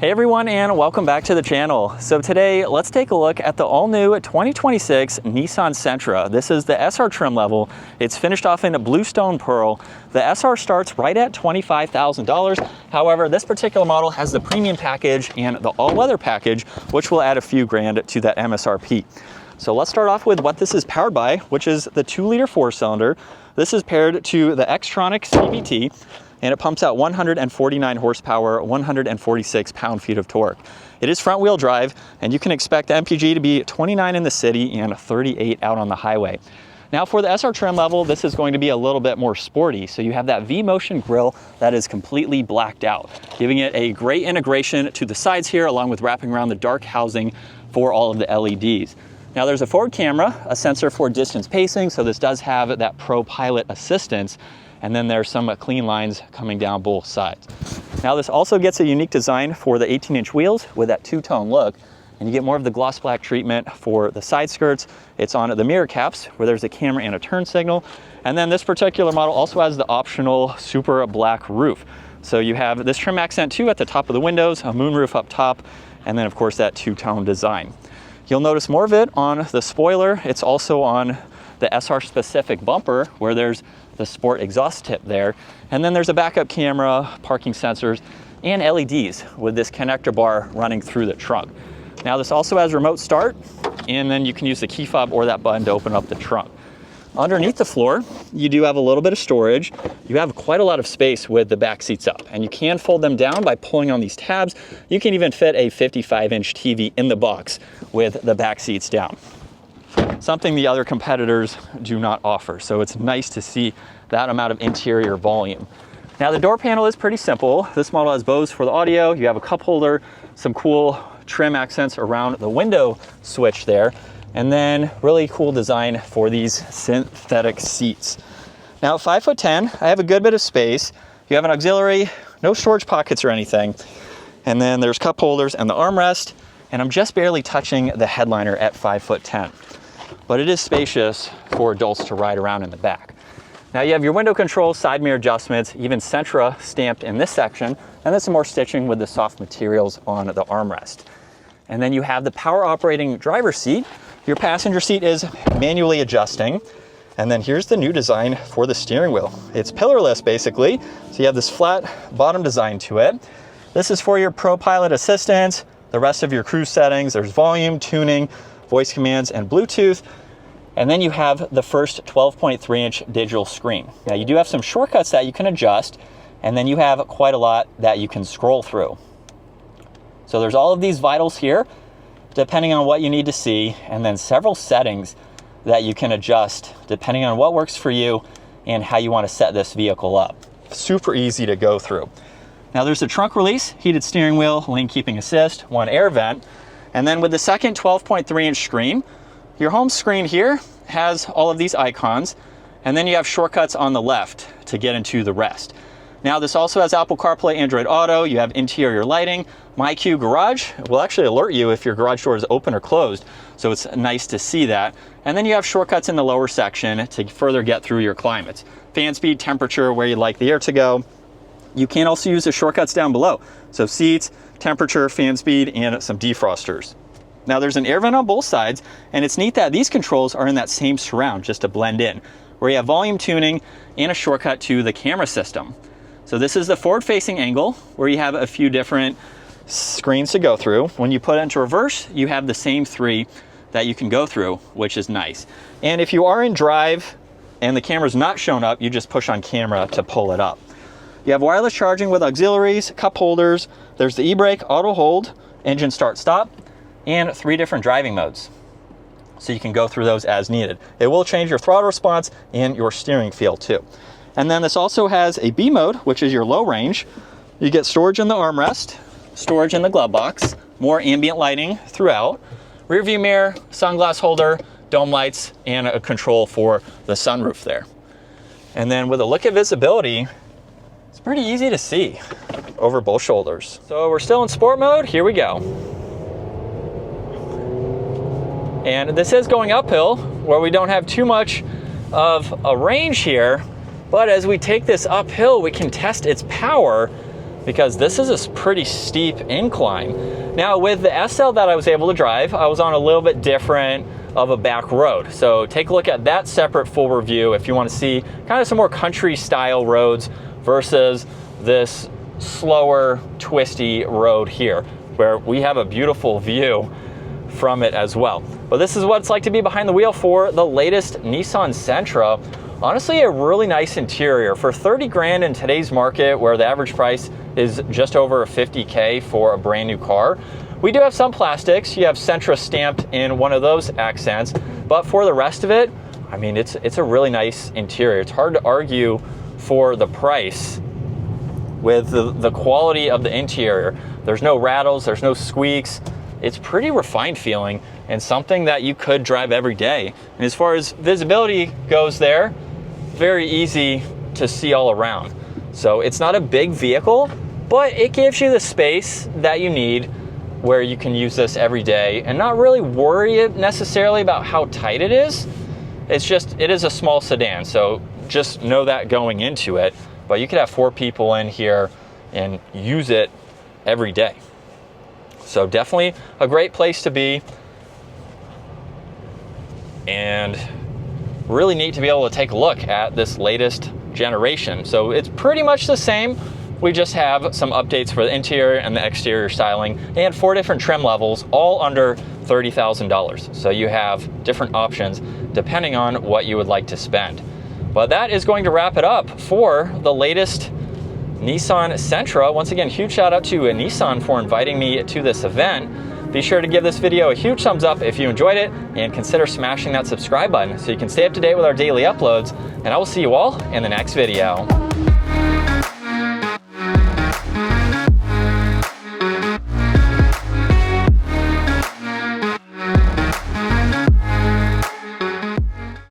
Hey everyone, and welcome back to the channel. So today, let's take a look at the all-new 2026 Nissan Sentra. This is the SR trim level. It's finished off in bluestone pearl. The SR starts right at $25,000. However, this particular model has the premium package and the all-weather package, which will add a few grand to that MSRP. So let's start off with what this is powered by, which is the 2-liter 4-cylinder. This is paired to the Xtronic CVT, and it pumps out 149 horsepower, 146 pound-feet of torque. It is front-wheel drive, and you can expect the MPG to be 29 in the city and 38 out on the highway. Now for the SR trim level, this is going to be a little bit more sporty. So you have that V-motion grille that is completely blacked out, giving it a great integration to the sides here, along with wrapping around the dark housing for all of the LEDs. Now there's a forward camera, a sensor for distance pacing, so this does have that Pro Pilot assistance, and then there's some clean lines coming down both sides. Now this also gets a unique design for the 18-inch wheels with that two-tone look, and you get more of the gloss black treatment for the side skirts. It's on the mirror caps where there's a camera and a turn signal, and then this particular model also has the optional super black roof. So you have this trim accent too at the top of the windows, a moonroof up top, and then of course that two-tone design. You'll notice more of it on the spoiler. It's also on the SR specific bumper where there's the sport exhaust tip there. And then there's a backup camera, parking sensors, and LEDs with this connector bar running through the trunk. Now this also has remote start, and then you can use the key fob or that button to open up the trunk. Underneath the floor, you do have a little bit of storage. You have quite a lot of space with the back seats up, and you can fold them down by pulling on these tabs. You can even fit a 55-inch TV in the box with the back seats down. Something the other competitors do not offer. So it's nice to see that amount of interior volume. Now the door panel is pretty simple. This model has Bose for the audio. You have a cup holder, some cool trim accents around the window switch there, and then really cool design for these synthetic seats. Now at 5'10", I have a good bit of space. You have an auxiliary, no storage pockets or anything. And then there's cup holders and the armrest, and I'm just barely touching the headliner at 5'10". But it is spacious for adults to ride around in the back. Now you have your window controls, side mirror adjustments, even Sentra stamped in this section, and then some more stitching with the soft materials on the armrest. And then you have the power operating driver's seat. Your passenger seat is manually adjusting. And then here's the new design for the steering wheel. It's pillarless basically, so you have this flat bottom design to it. This is for your Pro Pilot assistance, the rest of your cruise settings. There's volume, tuning, voice commands, and Bluetooth. And then you have the first 12.3-inch digital screen. Now you do have some shortcuts that you can adjust, and then you have quite a lot that you can scroll through. So there's all of these vitals here, depending on what you need to see, and then several settings that you can adjust depending on what works for you and how you want to set this vehicle up. Super easy to go through. Now there's a trunk release, heated steering wheel, lane keeping assist, one air vent, and then with the second 12.3-inch screen, your home screen here has all of these icons, and then you have shortcuts on the left to get into the rest. Now this also has Apple CarPlay, Android Auto, you have interior lighting, MyQ Garage will actually alert you if your garage door is open or closed, so it's nice to see that. And then you have shortcuts in the lower section to further get through your climates. Fan speed, temperature, where you'd like the air to go. You can also use the shortcuts down below. So seats, temperature, fan speed, and some defrosters. Now there's an air vent on both sides, and it's neat that these controls are in that same surround just to blend in, where you have volume tuning and a shortcut to the camera system. So this is the forward-facing angle where you have a few different screens to go through. When you put it into reverse, you have the same three that you can go through, which is nice. And if you are in drive and the camera's not shown up, you just push on camera to pull it up. You have wireless charging with auxiliaries, cup holders, there's the e-brake, auto hold, engine start stop, and 3 different driving modes. So you can go through those as needed. It will change your throttle response and your steering feel too. And then this also has a B mode, which is your low range. You get storage in the armrest, storage in the glove box, more ambient lighting throughout, rear view mirror, sunglass holder, dome lights, and a control for the sunroof there. And then with a look at visibility, it's pretty easy to see over both shoulders. So we're still in sport mode, here we go. And this is going uphill where we don't have too much of a range here, but as we take this uphill, we can test its power because this is a pretty steep incline. Now with the SL that I was able to drive, I was on a little bit different of a back road. So take a look at that separate full review if you want to see kind of some more country style roads versus this slower, twisty road here, where we have a beautiful view from it as well. But this is what it's like to be behind the wheel for the latest Nissan Sentra. Honestly, a really nice interior. For 30 grand in today's market, where the average price is just over 50K for a brand new car, we do have some plastics. You have Sentra stamped in one of those accents, but for the rest of it, I mean, it's a really nice interior. It's hard to argue for the price with the quality of the interior. There's no rattles, there's no squeaks. It's pretty refined feeling and something that you could drive every day. And as far as visibility goes there, very easy to see all around. So it's not a big vehicle, but it gives you the space that you need where you can use this every day and not really worry necessarily about how tight it is. It's just, it is a small sedan, so just know that going into it. But you could have 4 people in here and use it every day. So definitely a great place to be, and really neat to be able to take a look at this latest generation. So it's pretty much the same. We just have some updates for the interior and the exterior styling, and 4 different trim levels, all under $30,000. So you have different options depending on what you would like to spend. But that is going to wrap it up for the latest Nissan Sentra. Once again, huge shout out to Nissan for inviting me to this event. Be sure to give this video a huge thumbs up if you enjoyed it, and consider smashing that subscribe button so you can stay up to date with our daily uploads. And I will see you all in the next video.